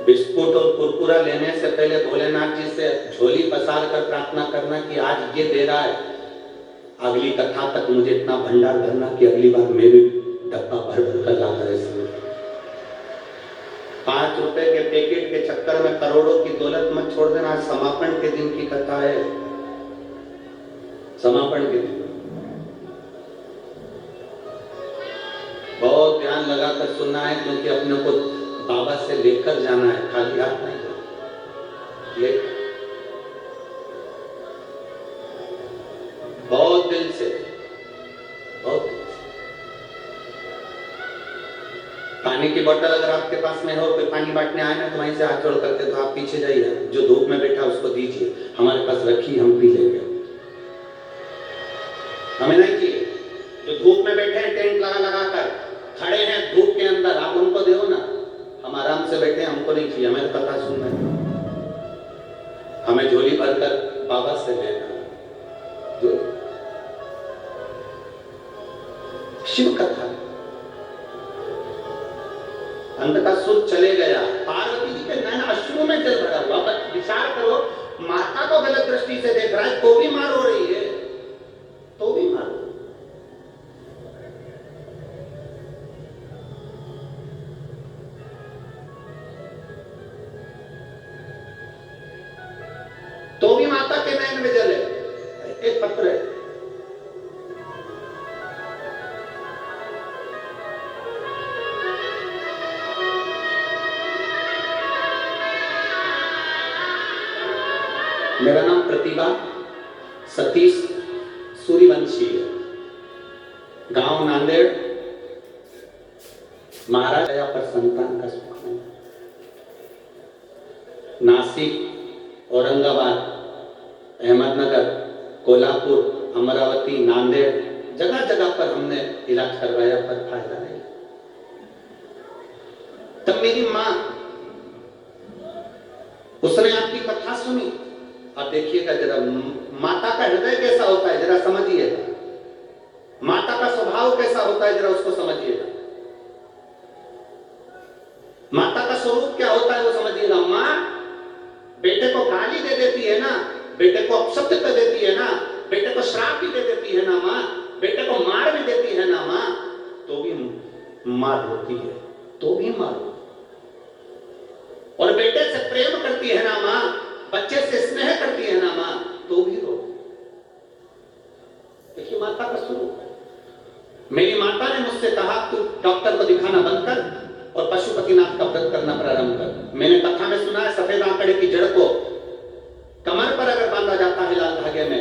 Biscuit और कुरकुरा लेने से पहले भोलेनाथ जी से झोली पसार कर प्रार्थना करना कि आज ये दे रहा है, अगली कथा तक मुझे इतना भंडार भरना कि अगली बार मैं भी डब्बा भर भर कर लाकर ऐसे 5 रुपए के पैकेट के चक्कर में करोड़ों की दौलत मत छोड़ देना। समापन के दिन की कथा है, समापन के दिन बहुत ध्यान लगाकर सुनना है, क्योंकि अपने को बाबा से लेकर जाना है, खाली हाथ नहीं। दिल से, बहुत दिल से। पानी की बोतल अगर आपके पास में हो, कोई पानी बांटने आए ना तो वहीं से हाथ जोड़ करके तो आप पीछे जाइए, जो धूप में बैठा उसको दीजिए, हमारे पास रखी, हम पी लेंगे। हमें नहीं चाहिए। जो धूप में बैठे हैं टेंट लगा लगा कर खड़े हैं धूप के अंदर, आप उनको दो ना, हम आराम से बैठे, हमको नहीं चाहिए, हमें कथा सुनना है, हमें झोली भरकर बाबा से लेना। जो शिव कथा, अंत का सुर चले गया, पार्वती जी के नैन अश्रु में जल भरा हुआ। बस विचार करो, माता को गलत दृष्टि से देख रहा है तो भी मार हो रही है, तो भी मार, तो भी माता के नैन में जले। एक पत्र है, मेरा नाम प्रतिभा सतीश सूर्यवंशी है, गांव नांदेड़, महाराज दया पर संतान का सुख नहीं। नासिक, औरंगाबाद, अहमदनगर, कोल्हापुर, अमरावती, नांदेड़, जगह जगह पर हमने इलाज करवाया पर फायदा नहीं। तब मेरी मां, उसने आपकी कथा सुनी। अब देखिएगा जरा माता का हृदय कैसा होता है, जरा समझिएगा, माता का स्वभाव कैसा होता है, जरा उसको समझिएगा, माता का स्वरूप क्या होता है वो समझिएगा। मां बेटे को गाली दे देती है ना, बेटे को अपशब्द कर देती है ना, बेटे को श्राप भी दे देती है ना मां, बेटे को मार भी देती है ना मां, तो भी मार होती है, तो भी मार। और बेटे से प्रेम करती है ना मां, बच्चे से स्नेह करती है ना मां, तो भी रो। देखिए माता का स्वरूप। मेरी माता ने मुझसे कहा तू डॉक्टर को दिखाना बंद कर और पशुपतिनाथ का व्रत करना प्रारंभ कर। मैंने कथा में सुना है सफेद आंकड़े की जड़ को कमर पर अगर बांधा जाता है लाल धागे में,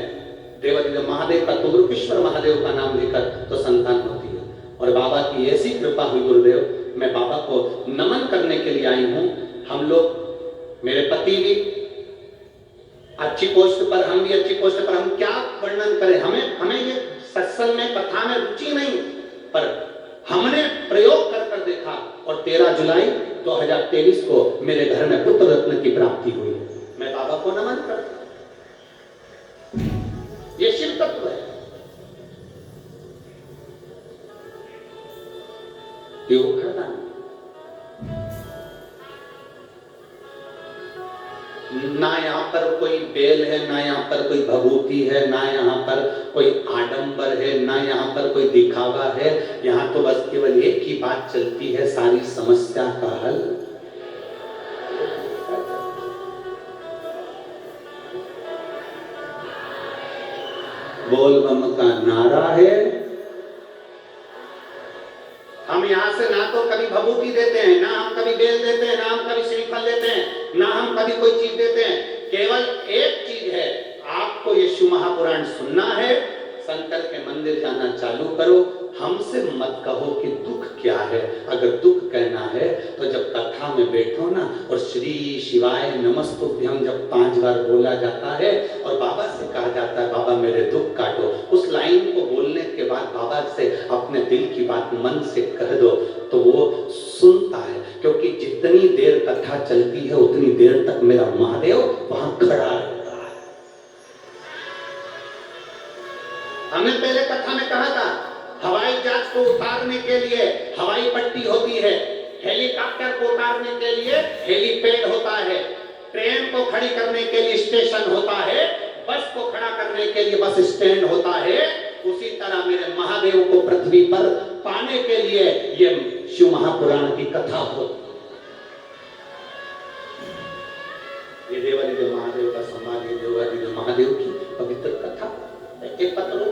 देवादिदेव महादेव का, तुगरुकेश्वर महादेव का नाम लेकर, तो संतान होती है। और बाबा की ऐसी कृपा हुई गुरुदेव, मैं बाबा को नमन करने के लिए आई हूं। हम लोग, मेरे पति भी अच्छी पोस्ट पर, हम भी अच्छी पोस्ट पर, हम क्या वर्णन करें, हमें ये सत्संग में कथा में रुचि नहीं, पर हमने प्रयोग कर कर देखा और 13 जुलाई 2023 को मेरे घर में पुत्र रत्न की प्राप्ति हुई। मैं बाबा को नमन करता हूं, ये शिव तत्व है। ना यहाँ पर कोई बेल है, ना यहाँ पर कोई भभूति है, ना यहाँ पर कोई आडंबर है, ना यहाँ पर कोई दिखावा है। यहाँ तो बस केवल एक ही बात चलती है, सारी समस्या का हल। बोल बम का नारा है। हम यहाँ से ना तो कभी भभूति देते हैं, ना हम कभी बेल देते हैं, ना हम कभी श्रीफल देते हैं, ना हम कभी कोई चीज देते हैं। केवल एक चीज है, आपको ये शिव महापुराण सुनना है, शंकर के मंदिर जाना चालू करो। हमसे मत कहो कि दुख क्या है। अगर दुख कहना है तो जब कथा में बैठो ना और श्री शिवाय नमस्तुभ्यम जब 5 बार बोला जाता है और बाबा से कहा जाता है बाबा मेरे दुख काटो, उस लाइन को बोलने के बाद बाबा से अपने दिल की बात मन से कह दो तो वो सुनता है। क्योंकि जितनी देर कथा चलती है उतनी देर तक मेरा महादेव वहां खड़ा रहता है। हमने पहले कथा में कहा था, हवाई जहाज को उतारने के लिए हवाई पट्टी होती है, हेलीकॉप्टर को उतारने के लिए हेलीपैड होता है, ट्रेन को खड़ी करने के लिए स्टेशन होता है, बस को खड़ा करने के लिए बस स्टैंड होता है। उसी तरह मेरे महादेव को पृथ्वी पर पाने के लिए ये शिव महापुराण की कथा होती है। ये देवादिदेव महादेव का संवाद, ये देवादिदेव महादेव की पवित्र कथा एक पत्र हो।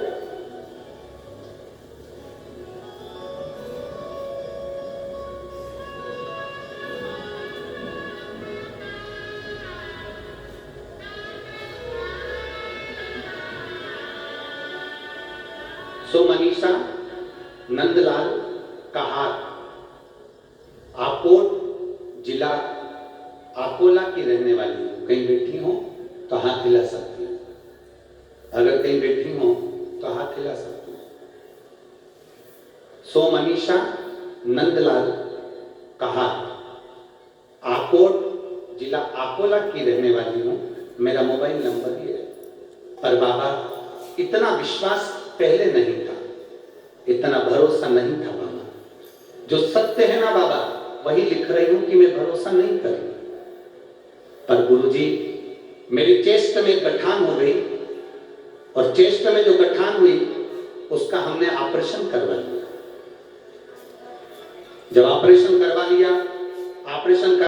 सो मनीषा नंदलाल कहार, आकोट जिला अकोला की रहने वाली हूँ। कहीं बैठी हो तो हाथ हिला सकती हूँ, अगर कहीं बैठी हो तो हाथ हिला सकती हूँ। सो मनीषा नंदलाल कहार, आकोट जिला अकोला की रहने वाली हूँ। मेरा मोबाइल नंबर ये है। पर बाबा, इतना विश्वास पहले नहीं था, इतना भरोसा नहीं था बाबा। जो सत्य है ना बाबा, वही लिख रही हूं कि मैं भरोसा नहीं करी। पर गुरुजी, मेरी चेस्ट में गठान हो गई, और चेस्ट में जो गठान हुई उसका हमने ऑपरेशन करवा लिया। जब ऑपरेशन करवा लिया, ऑपरेशन